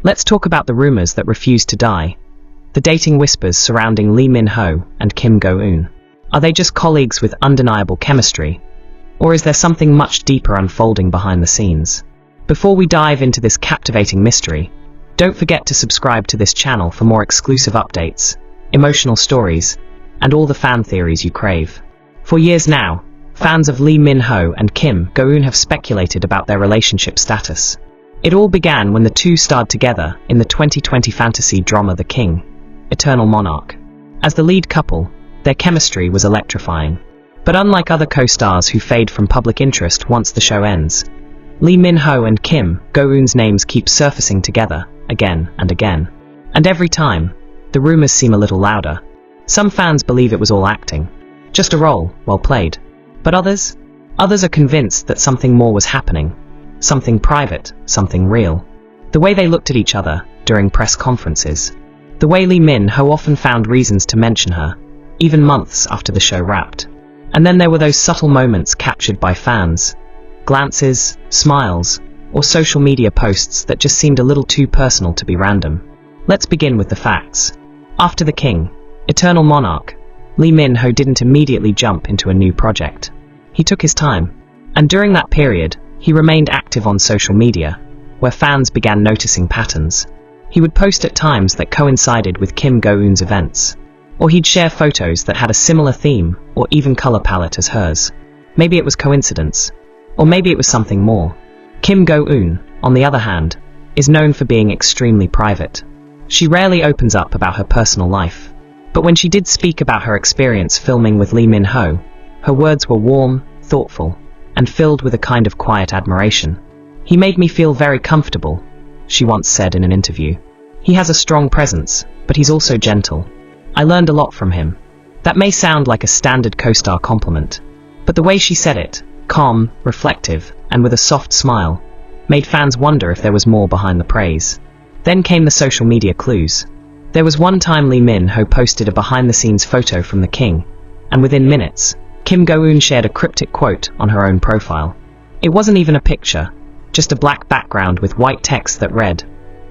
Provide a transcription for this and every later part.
Let's talk about the rumors that refuse to die. The dating whispers surrounding Lee Min-ho and Kim Go-eun. Are they just colleagues with undeniable chemistry? Or is there something much deeper unfolding behind the scenes? Before we dive into this captivating mystery, don't forget to subscribe to this channel for more exclusive updates, emotional stories, and all the fan theories you crave. For years now, fans of Lee Min-ho and Kim Go-eun have speculated about their relationship status. It all began when the two starred together in the 2020 fantasy drama The King, Eternal Monarch. As the lead couple, their chemistry was electrifying. But unlike other co-stars who fade from public interest once the show ends, Lee Min-ho and Kim Go-eun's names keep surfacing together, again and again. And every time, the rumors seem a little louder. Some fans believe it was all acting, just a role, well played. But others are convinced that something more was happening. Something private, something real. The way they looked at each other during press conferences. The way Lee Min-ho often found reasons to mention her, even months after the show wrapped. And then there were those subtle moments captured by fans. Glances, smiles, or social media posts that just seemed a little too personal to be random. Let's begin with the facts. After The King, Eternal Monarch, Lee Min-ho didn't immediately jump into a new project. He took his time. And during that period, he remained active on social media, where fans began noticing patterns. He would post at times that coincided with Kim Go-eun's events. Or he'd share photos that had a similar theme or even color palette as hers. Maybe it was coincidence. Or maybe it was something more. Kim Go-eun, on the other hand, is known for being extremely private. She rarely opens up about her personal life. But when she did speak about her experience filming with Lee Min-ho, her words were warm, thoughtful, and filled with a kind of quiet admiration. "He made me feel very comfortable," she once said in an interview. "He has a strong presence, but he's also gentle. I learned a lot from him." That may sound like a standard co-star compliment, but the way she said it, calm, reflective, and with a soft smile, made fans wonder if there was more behind the praise. Then came the social media clues. There was one time Lee Min-ho posted a behind-the-scenes photo from The King, and within minutes, Kim Go-eun shared a cryptic quote on her own profile. It wasn't even a picture, just a black background with white text that read,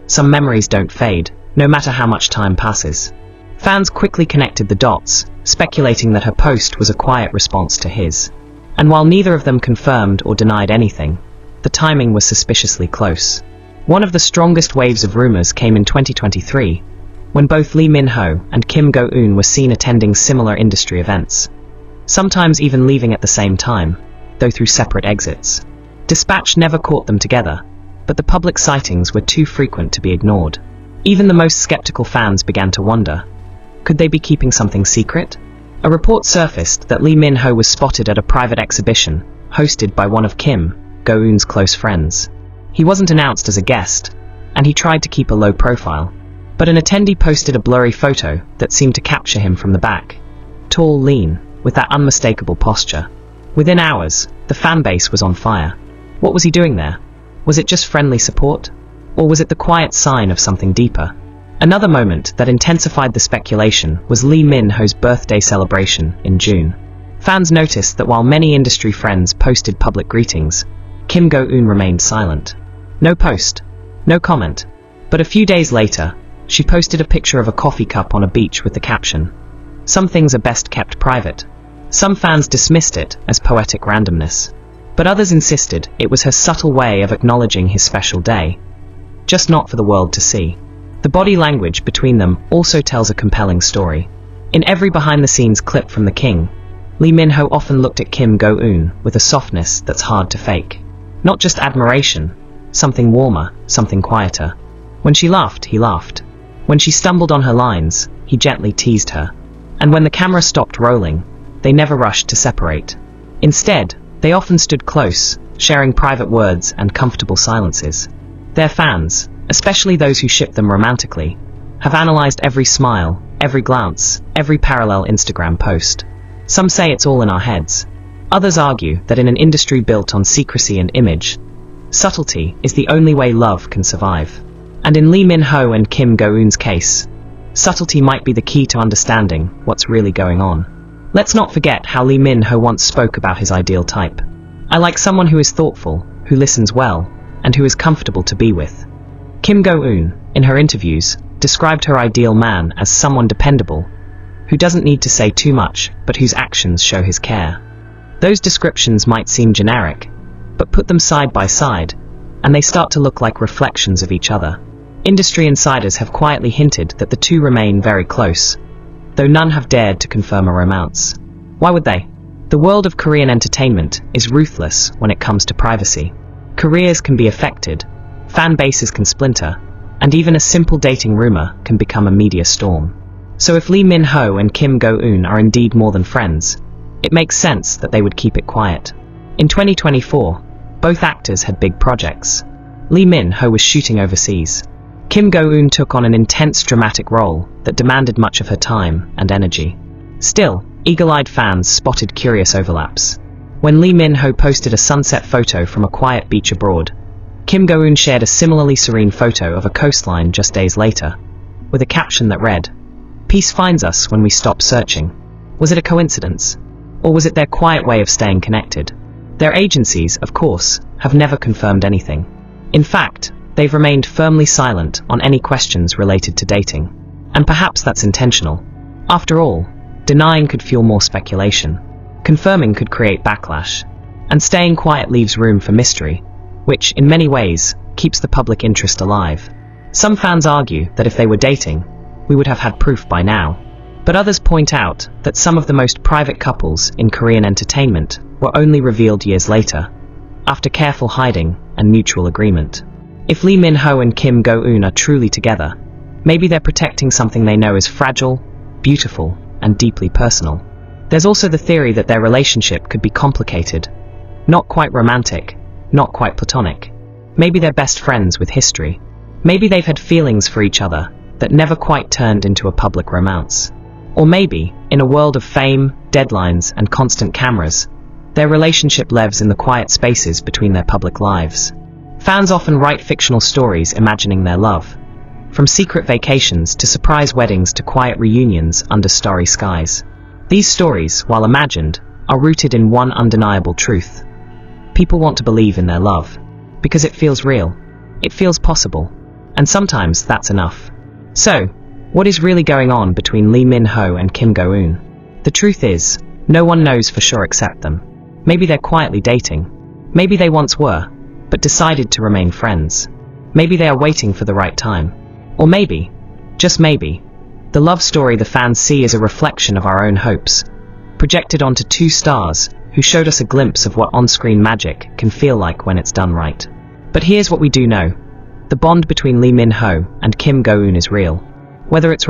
"Some memories don't fade, no matter how much time passes." Fans quickly connected the dots, speculating that her post was a quiet response to his. And while neither of them confirmed or denied anything, the timing was suspiciously close. One of the strongest waves of rumors came in 2023, when both Lee Min-ho and Kim Go-eun were seen attending similar industry events. Sometimes even leaving at the same time, though through separate exits. Dispatch never caught them together, but the public sightings were too frequent to be ignored. Even the most skeptical fans began to wonder, could they be keeping something secret? A report surfaced that Lee Min-ho was spotted at a private exhibition, hosted by one of Kim Go-eun's close friends. He wasn't announced as a guest, and he tried to keep a low profile. But an attendee posted a blurry photo that seemed to capture him from the back. Tall, lean, with that unmistakable posture. Within hours, the fan base was on fire. What was he doing there? Was it just friendly support? Or was it the quiet sign of something deeper? Another moment that intensified the speculation was Lee Min-ho's birthday celebration in June. Fans noticed that while many industry friends posted public greetings, Kim Go-eun remained silent. No post, no comment. But a few days later, she posted a picture of a coffee cup on a beach with the caption, "Some things are best kept private." Some fans dismissed it as poetic randomness, but others insisted it was her subtle way of acknowledging his special day, just not for the world to see. The body language between them also tells a compelling story. In every behind-the-scenes clip from The King, Lee Min-ho often looked at Kim Go-eun with a softness that's hard to fake. Not just admiration, something warmer, something quieter. When she laughed, he laughed. When she stumbled on her lines, he gently teased her. And when the camera stopped rolling, they never rushed to separate. Instead, they often stood close, sharing private words and comfortable silences. Their fans, especially those who ship them romantically, have analyzed every smile, every glance, every parallel Instagram post. Some say it's all in our heads. Others argue that in an industry built on secrecy and image, subtlety is the only way love can survive. And in Lee Min-ho and Kim Go-eun's case, subtlety might be the key to understanding what's really going on. Let's not forget how Lee Min-ho once spoke about his ideal type. "I like someone who is thoughtful, who listens well, and who is comfortable to be with." Kim Go-eun, in her interviews, described her ideal man as someone dependable, who doesn't need to say too much, but whose actions show his care. Those descriptions might seem generic, but put them side by side, and they start to look like reflections of each other. Industry insiders have quietly hinted that the two remain very close, though none have dared to confirm a romance. Why would they? The world of Korean entertainment is ruthless when it comes to privacy. Careers can be affected, fan bases can splinter, and even a simple dating rumor can become a media storm. So if Lee Min-ho and Kim Go-eun are indeed more than friends, it makes sense that they would keep it quiet. In 2024, both actors had big projects. Lee Min-ho was shooting overseas. Kim Go-eun took on an intense dramatic role that demanded much of her time and energy. Still, eagle-eyed fans spotted curious overlaps. When Lee Min-ho posted a sunset photo from a quiet beach abroad, Kim Go-eun shared a similarly serene photo of a coastline just days later, with a caption that read, "Peace finds us when we stop searching." Was it a coincidence? Or was it their quiet way of staying connected? Their agencies, of course, have never confirmed anything. In fact, they've remained firmly silent on any questions related to dating. And perhaps that's intentional. After all, denying could fuel more speculation. Confirming could create backlash. And staying quiet leaves room for mystery, which, in many ways, keeps the public interest alive. Some fans argue that if they were dating, we would have had proof by now. But others point out that some of the most private couples in Korean entertainment were only revealed years later, after careful hiding and mutual agreement. If Lee Min-ho and Kim Go-eun are truly together, maybe they're protecting something they know is fragile, beautiful, and deeply personal. There's also the theory that their relationship could be complicated, not quite romantic, not quite platonic. Maybe they're best friends with history. Maybe they've had feelings for each other that never quite turned into a public romance. Or maybe, in a world of fame, deadlines, and constant cameras, their relationship lives in the quiet spaces between their public lives. Fans often write fictional stories imagining their love, from secret vacations to surprise weddings to quiet reunions under starry skies. These stories, while imagined, are rooted in one undeniable truth. People want to believe in their love, because it feels real, it feels possible, and sometimes that's enough. So, what is really going on between Lee Min-ho and Kim Go-eun? The truth is, no one knows for sure except them. Maybe they're quietly dating. Maybe they once were, but decided to remain friends. Maybe they are waiting for the right time. Or maybe, just maybe, the love story the fans see is a reflection of our own hopes, projected onto two stars who showed us a glimpse of what on-screen magic can feel like when it's done right. But here's what we do know. The bond between Lee Min-ho and Kim Go-eun is real. Whether it's